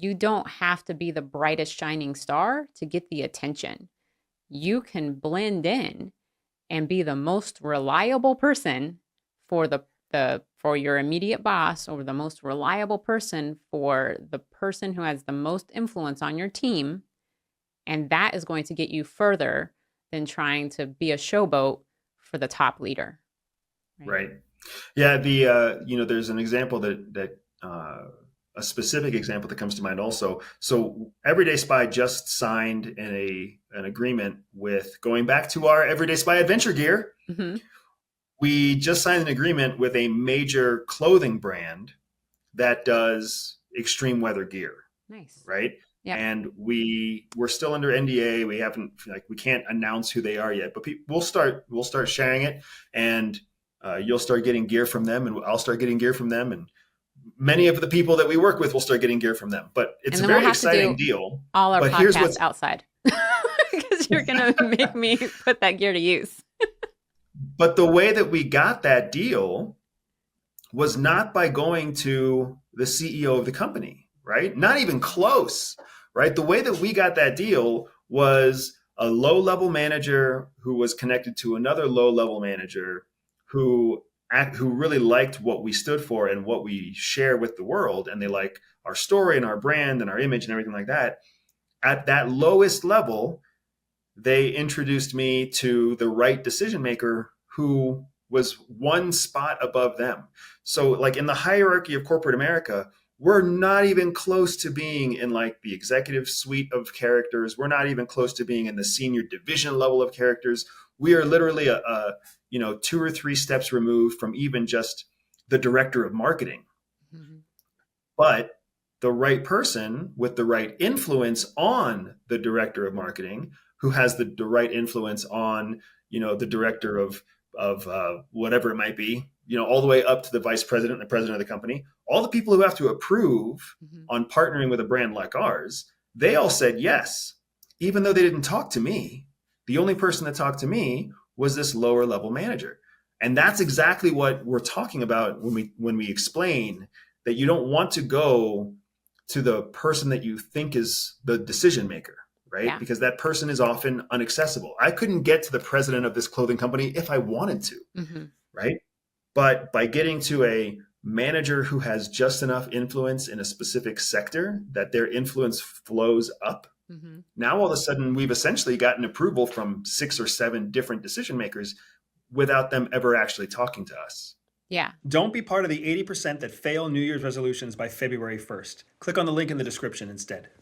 you don't have to be the brightest shining star to get the attention. You can blend in and be the most reliable person for the for your immediate boss, or the most reliable person for the person who has the most influence on your team, and that is going to get you further than trying to be a showboat for the top leader, right? Right. Yeah. There's an example that a specific example that comes to mind also. So Everyday Spy just signed an agreement with, going back to our Everyday Spy adventure gear. Mhm. We just signed an agreement with a major clothing brand that does extreme weather gear, Nice. right? Yep. And we're still under NDA. We haven't, like, we can't announce who they are yet, but we'll start sharing it, and you'll start getting gear from them, and I'll start getting gear from them, and many of the people that we work with will start getting gear from them. But it's And a then we'll very have to exciting do deal. all our But here's podcasts what's outside because you're going to make me put that gear to use. but the way that we got that deal was not by going to the CEO of the company, right? Not even close, right? The way that we got that deal was a low level manager who was connected to another low level manager who who really liked what we stood for and what we share with the world, and they like our story and our brand and our image and everything like that. At that lowest level, they introduced me to the right decision maker who was one spot above them. So, like, in the hierarchy of corporate America, we're not even close to being in like the executive suite of characters. We're not even close to being in the senior division level of characters. We are literally a 2 or 3 steps removed from even just the director of marketing. Mhm. But the right person with the right influence on the director of marketing, who has the right influence on, the director of whatever it might be, all the way up to the vice president and the president of the company, all the people who have to approve Mhm. on partnering with a brand like ours, they all said yes, even though they didn't talk to me. The only person that talked to me was this lower level manager. And that's exactly what we're talking about when we explain that you don't want to go to the person that you think is the decision maker, right? Yeah. Because that person is often inaccessible. I couldn't get to the president of this clothing company if I wanted to, Mhm. right? But by getting to a manager who has just enough influence in a specific sector that their influence flows up, Mhm. now all of a sudden we've essentially gotten approval from 6 or 7 different decision makers without them ever actually talking to us. Yeah. Don't be part of the 80% that fail New Year's resolutions by February 1st. Click on the link in the description instead.